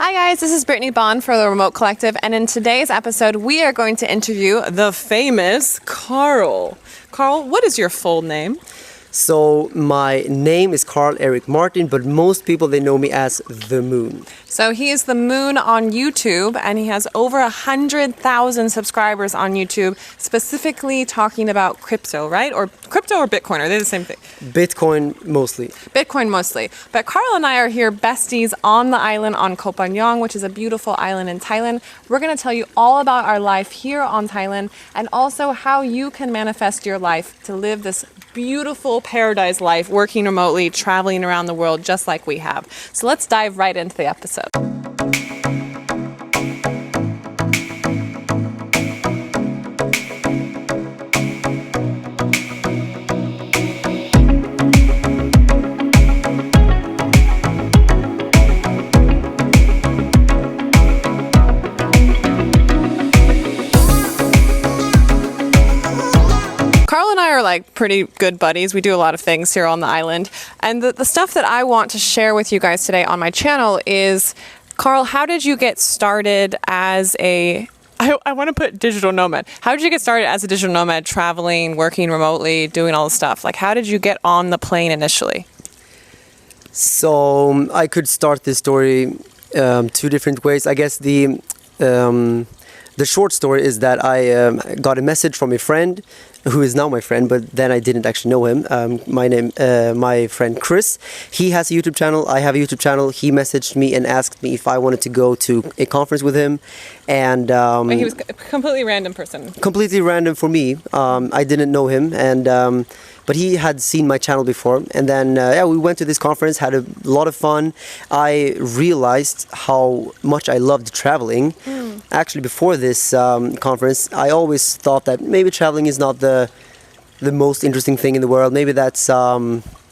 Hi guys, this is Brittnee Bond for the Remote Collective, and in today's episode we are going to interview the famous Carl. Carl, what is your full name? So my name is Carl Eric Martin, but most people, they know me as The Moon. So he is The Moon on YouTube, and he has over 100,000 subscribers on YouTube, specifically talking about crypto, right? Or crypto or Bitcoin, are they the same thing? Bitcoin mostly. Bitcoin mostly. But Carl and I are here besties on the island on Koh Phangan, which is a beautiful island in Thailand. We're going to tell you all about our life here on Thailand and also how you can manifest your life to live this beautiful paradise life, working remotely, traveling around the world just like we have. So let's dive right into the episode. Carl and I are like pretty good buddies. We do a lot of things here on the island. And the stuff that I want to share with you guys today on my channel is, Carl, how did you get started as I want to put digital nomad. How did you get started as a digital nomad, traveling, working remotely, doing all the stuff? Like, how did you get on the plane initially? So I could start this story two different ways. I guess the short story is that I got a message from a friend who is now my friend, but then I didn't actually know him. My friend Chris, he has a YouTube channel. I have a YouTube channel. He messaged me and asked me if I wanted to go to a conference with him. And he was a completely random person. Completely random for me. I didn't know him, and but he had seen my channel before. And then we went to this conference, had a lot of fun. I realized how much I loved traveling. Actually, before this conference, I always thought that maybe traveling is not the most interesting thing in the world. Maybe that's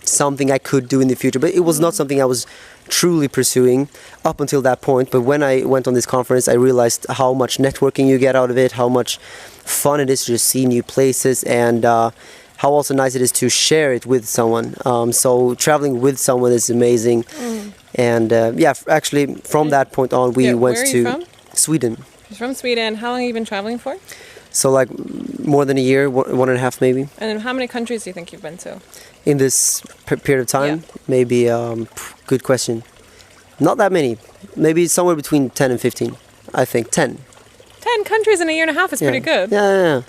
something I could do in the future, but it was not something I was truly pursuing up until that point. But when I went on this conference, I realized how much networking you get out of it, how much fun it is to just see new places, and how also nice it is to share it with someone. So traveling with someone is amazing. And actually from that point on, we went to from? Sweden. He's from Sweden. How long have you been traveling for? So like more than a year, 1.5 maybe. And how many countries do you think you've been to? In this period of time? Yeah. Maybe, good question. Not that many. Maybe somewhere between 10 and 15, I think. 10. 10 countries in a year and a half is pretty good. Yeah.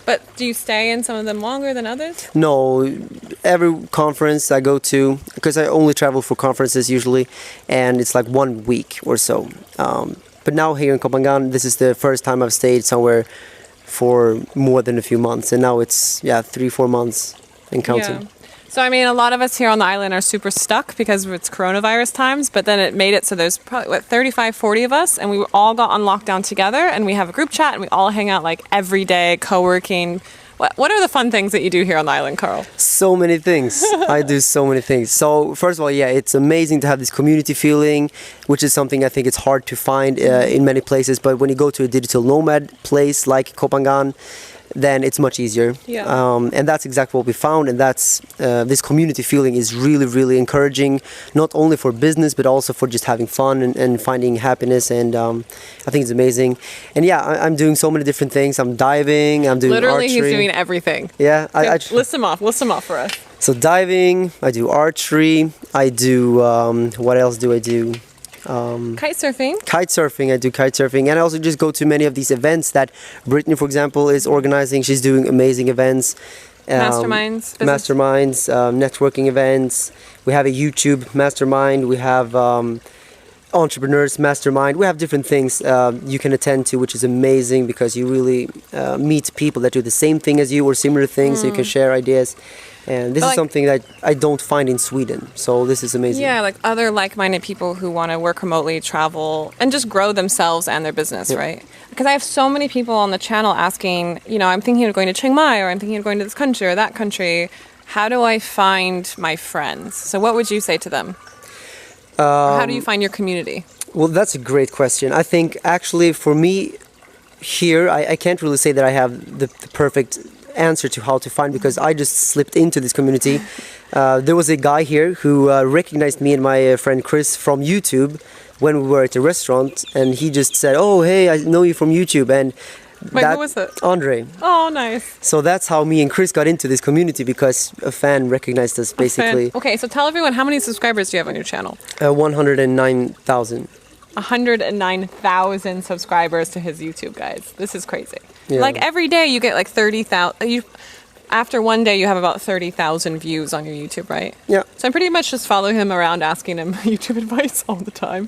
But do you stay in some of them longer than others? No, every conference I go to, because I only travel for conferences usually, and it's like 1 week or so. But now here in Koh Phangan, this is the first time I've stayed somewhere for more than a few months, and now it's 3-4 months and counting. Yeah. So I mean, a lot of us here on the island are super stuck because it's coronavirus times, but then it made it so there's probably 35-40 of us, and we all got on lockdown together, and we have a group chat, and we all hang out like every day, co-working. What are the fun things that you do here on the island, Carl? So many things. I do so many things. So first of all, it's amazing to have this community feeling, which is something I think it's hard to find in many places. But when you go to a digital nomad place like Koh Phangan, then it's much easier. Yeah. And that's exactly what we found. And that's this community feeling is really, really encouraging, not only for business, but also for just having fun and finding happiness. And I think it's amazing. And I'm doing so many different things. I'm diving, I'm doing Literally, archery. he's doing everything. Yeah. List them off for us. So diving, I do archery, I do, what else do I do? Kite surfing. I do kite surfing, and I also just go to many of these events that Brittnee, for example, is organizing. She's doing amazing events. Masterminds, networking events. We have a YouTube mastermind. We have entrepreneurs mastermind. We have different things you can attend to, which is amazing because you really meet people that do the same thing as you or similar things, so you can share ideas. And this is something that I don't find in Sweden, so this is amazing. Yeah, like other like-minded people who want to work remotely, travel, and just grow themselves and their business, right? Because I have so many people on the channel asking, I'm thinking of going to Chiang Mai, or I'm thinking of going to this country or that country. How do I find my friends? So what would you say to them? Or how do you find your community? Well, that's a great question. I think actually for me here, I can't really say that I have the perfect answer to how to find, because I just slipped into this community. There was a guy here who recognized me and my friend Chris from YouTube when we were at a restaurant, and he just said, "Oh, hey, I know you from YouTube," and Wait, who was it? Andre. Oh, nice. So that's how me and Chris got into this community, because a fan recognized us, basically. Okay, so tell everyone, how many subscribers do you have on your channel? 109,000. 109,000 subscribers to his YouTube, guys. This is crazy. Yeah. Like every day you get like 30,000. After one day you have about 30,000 views on your YouTube, right? Yeah. So I pretty much just follow him around asking him YouTube advice all the time.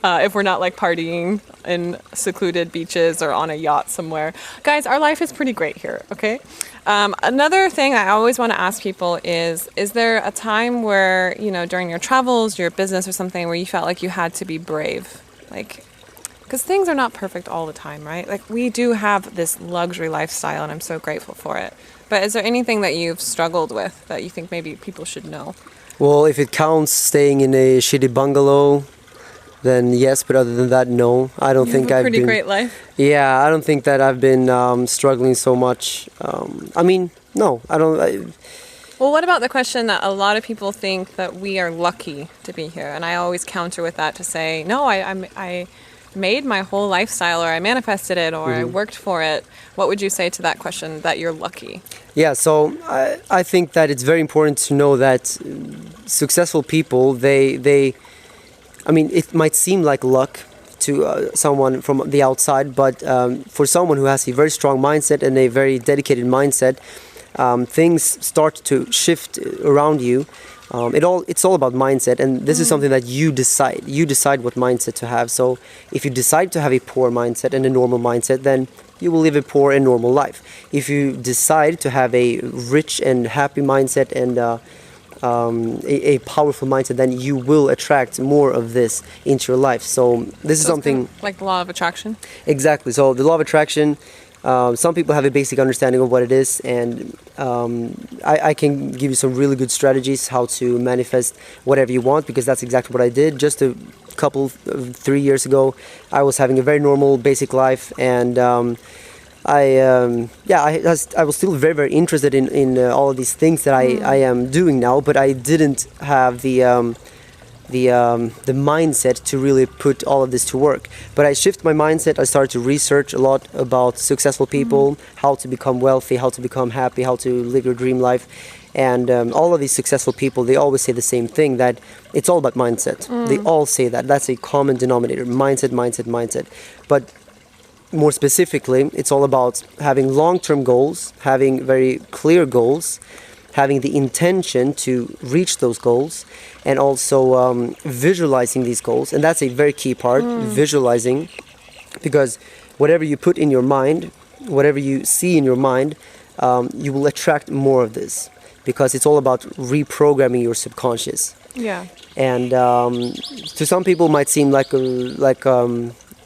If we're not like partying in secluded beaches or on a yacht somewhere. Guys, our life is pretty great here, okay? Another thing I always want to ask people is there a time where, you know, during your travels, your business or something, where you felt like you had to be brave? Like, because things are not perfect all the time, right? Like, we do have this luxury lifestyle, and I'm so grateful for it. But is there anything that you've struggled with that you think maybe people should know? Well, if it counts staying in a shitty bungalow, then yes, but other than that, no. I don't think I've been... Pretty great life. Yeah, I don't think that I've been struggling so much. I mean, no, I don't... Well, what about the question that a lot of people think that we are lucky to be here? And I always counter with that to say, no, I made my whole lifestyle, or I manifested it, or I worked for it. What would you say to that question, that you're lucky? Yeah, so I think that it's very important to know that successful people, they I mean, it might seem like luck to someone from the outside, but for someone who has a very strong mindset and a very dedicated mindset, things start to shift around you. It's all about mindset, and this is something that you decide. You decide what mindset to have. So if you decide to have a poor mindset and a normal mindset, then you will live a poor and normal life. If you decide to have a rich and happy mindset and a powerful mindset, then you will attract more of this into your life. So this is something like the law of attraction. Exactly. So the law of attraction. Some people have a basic understanding of what it is, and I can give you some really good strategies how to manifest whatever you want, because that's exactly what I did. Just a couple, 3 years ago, I was having a very normal, basic life, and I was still very, very interested in all of these things that I am doing now, but I didn't have the mindset to really put all of this to work. But I shifted my mindset. I started to research a lot about successful people, how to become wealthy, how to become happy, how to live your dream life. And all of these successful people, they always say the same thing, that it's all about mindset. They all say that. That's a common denominator. Mindset, mindset, mindset. But more specifically, it's all about having long-term goals, having very clear goals, having the intention to reach those goals, and also visualizing these goals. And that's a very key part, visualizing, because whatever you put in your mind, whatever you see in your mind, you will attract more of this, because it's all about reprogramming your subconscious. Yeah. And to some people it might seem like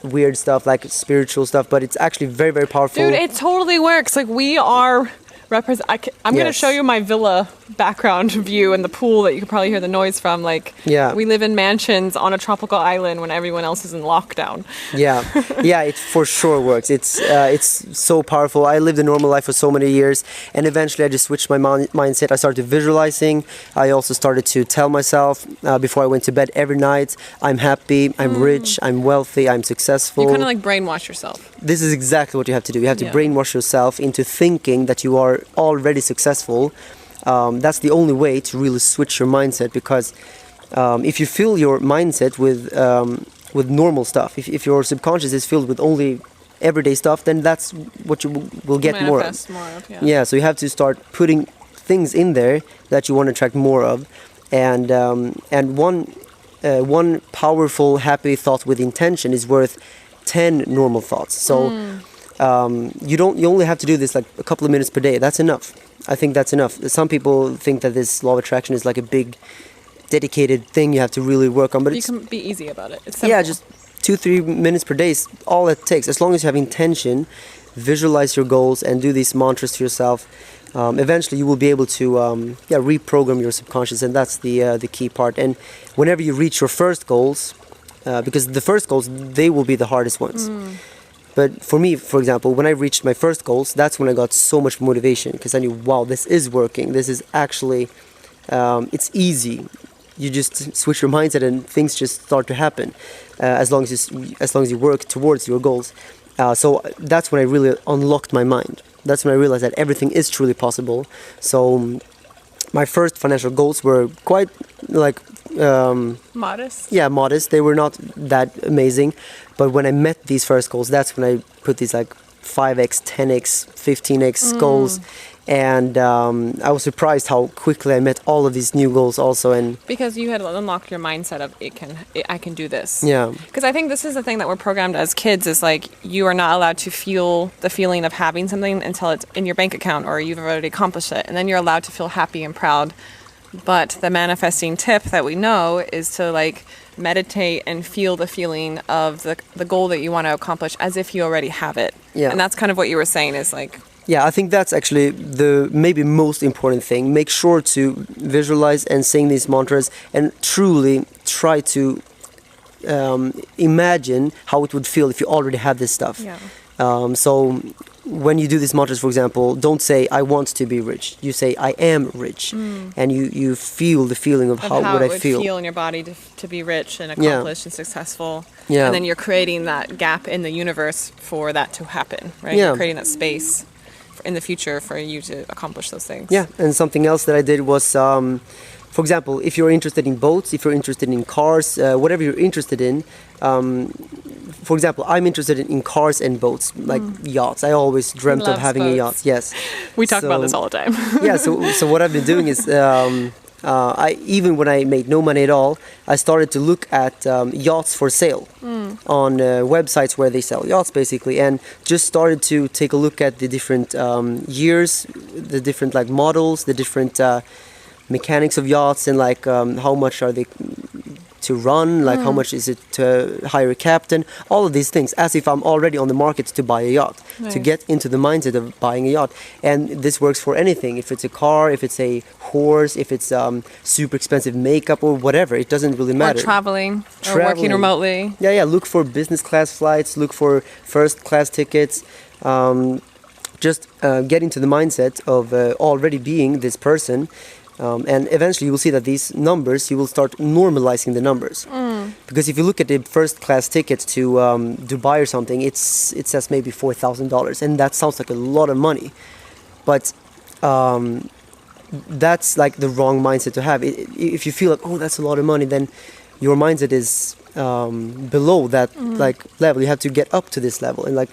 weird stuff, like spiritual stuff, but it's actually very, very powerful. Dude, it totally works. Like, we are I'm going to show you my villa background view and the pool that you can probably hear the noise from. Like, we live in mansions on a tropical island when everyone else is in lockdown. Yeah, it for sure works. It's so powerful. I lived a normal life for so many years, and eventually I just switched my mindset. I started visualizing. I also started to tell myself before I went to bed every night, I'm happy, I'm rich, I'm wealthy, I'm successful. You kind of like brainwash yourself. This is exactly what you have to do. You have to brainwash yourself into thinking that you are already successful. That's the only way to really switch your mindset, because if you fill your mindset with normal stuff, if your subconscious is filled with only everyday stuff, then that's what you will get more of. Yeah, so you have to start putting things in there that you want to attract more of, and one powerful happy thought with intention is worth 10 normal thoughts. So you only have to do this like a couple of minutes per day. That's enough. I think that's enough. Some people think that this law of attraction is like a big dedicated thing you have to really work on, but you can be easy about it. It's simple. Yeah, just 2-3 minutes per day is all it takes. As long as you have intention, visualize your goals, and do these mantras to yourself, eventually you will be able to reprogram your subconscious, and that's the key part. And whenever you reach your first goals, because the first goals, they will be the hardest ones. But for me, for example, when I reached my first goals, that's when I got so much motivation, because I knew, wow, this is working. This is actually, it's easy. you just switch your mindset and things just start to happen as long as you work towards your goals. So that's when I really unlocked my mind. That's when I realized that everything is truly possible. So my first financial goals were quite like modest. Yeah, modest. They were not that amazing, but when I met these first goals, that's when I put these like 5x, 10x, 15x goals. And I was surprised how quickly I met all of these new goals also. And because you had unlocked your mindset of I can do this. Yeah. Because I think this is the thing that we're programmed as kids is like you are not allowed to feel the feeling of having something until it's in your bank account or you've already accomplished it. And then you're allowed to feel happy and proud. But the manifesting tip that we know is to like meditate and feel the feeling of the goal that you want to accomplish as if you already have it. Yeah. And that's kind of what you were saying is like... Yeah, I think that's actually the maybe most important thing. Make sure to visualize and sing these mantras and truly try to imagine how it would feel if you already had this stuff. Yeah. So when you do these mantras, for example, don't say, I want to be rich. You say, I am rich. And you feel the feeling of how would I feel. In your body to be rich and accomplished and successful. Yeah. And then you're creating that gap in the universe for that to happen, right? Yeah. You're creating that space in the future for you to accomplish those things. Yeah, and something else that I did was, for example, if you're interested in boats, if you're interested in cars, whatever you're interested in, for example, I'm interested in cars and boats, like yachts. I always dreamt of having a yacht. Yes. We talk about this all the time. Yeah, so what I've been doing is, even when I made no money at all, I started to look at yachts for sale on websites where they sell yachts, basically, and just started to take a look at the different years, the different like models, the different mechanics of yachts, and like how much are they to run, like how much is it to hire a captain, all of these things, as if I'm already on the market to buy a yacht, to get into the mindset of buying a yacht. And this works for anything, if it's a car, if it's a horse, if it's super expensive makeup or whatever, it doesn't really matter. Or traveling, or working remotely. Yeah, look for business class flights, look for first class tickets, just get into the mindset of already being this person. And eventually you will see that these numbers, you will start normalizing the numbers. Because if you look at the first class ticket to Dubai or something, it says maybe $4,000, and that sounds like a lot of money. But that's like the wrong mindset to have. If you feel like, oh, that's a lot of money, then your mindset is below that like level. You have to get up to this level and like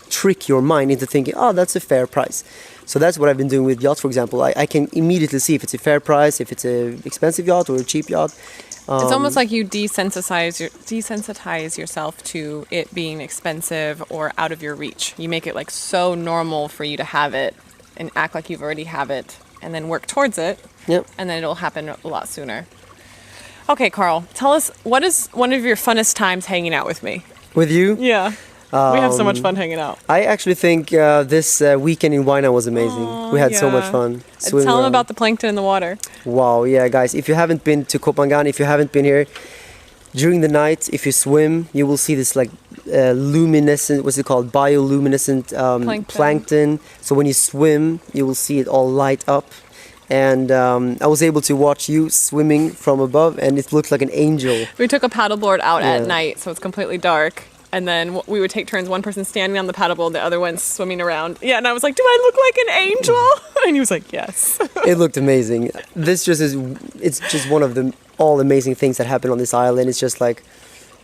trick your mind into thinking, oh, that's a fair price. So that's what I've been doing with yachts, for example. I can immediately see if it's a fair price, if it's an expensive yacht or a cheap yacht. It's almost like you desensitize yourself to it being expensive or out of your reach. You make it like so normal for you to have it and act like you've already have it and then work towards it. Yep. And then it'll happen a lot sooner. Okay, Carl, tell us, what is one of your funnest times hanging out with me? With you? Yeah. We have so much fun hanging out. I actually think this weekend in Waina was amazing. We had so much fun. Tell them about the plankton in the water. Wow, yeah, guys. If you haven't been to Koh Phangan, if you haven't been here, during the night, if you swim, you will see this like luminescent, what's it called? Bioluminescent plankton. So when you swim, you will see it all light up. And I was able to watch you swimming from above, and it looked like an angel. We took a paddleboard out at night, so it's completely dark. And then we would take turns, one person standing on the paddleboard, the other one swimming around. Yeah, and I was like, do I look like an angel? And he was like, yes. It looked amazing. This just is, it's just one of the all amazing things that happen on this island. It's just like,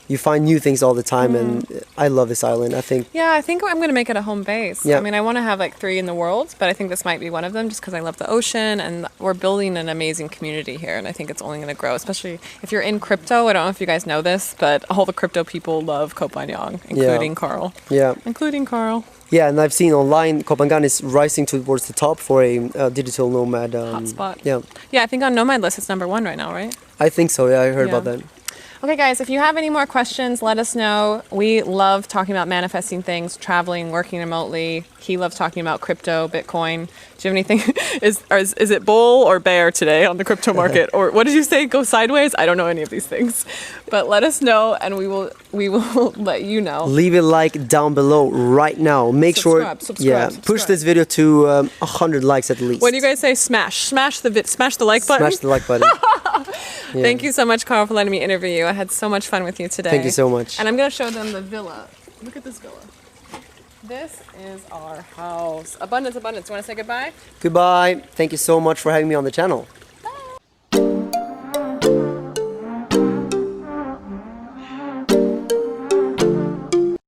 you find new things all the time, and I love this island. I think I'm going to make it a home base. I mean, I want to have like 3 in the world, but I think this might be one of them just because I love the ocean, and we're building an amazing community here, and I think it's only going to grow, especially if you're in crypto. I don't know if you guys know this, but all the crypto people love Koh Phangan, including Carl. Yeah. Including Carl. Yeah, and I've seen online Koh Phangan is rising towards the top for a digital nomad hotspot. Yeah. Yeah, I think on Nomad List it's number 1 right now, right? I think so. Yeah, I heard about that. Okay, guys, if you have any more questions, let us know. We love talking about manifesting things, traveling, working remotely. He loves talking about crypto, Bitcoin. Do you have anything? Is it bull or bear today on the crypto market? Or what did you say? Go sideways? I don't know any of these things. But let us know, and we will let you know. Leave a like down below right now. Make sure, push this video to 100 likes at least. What do you guys say? Smash the like button. Smash the like button. Thank you so much, Carl, for letting me interview you. I had so much fun with you today. Thank you so much. And I'm going to show them the villa. Look at this villa. This is our house. Abundance, abundance. You want to say goodbye? Goodbye. Thank you so much for having me on the channel.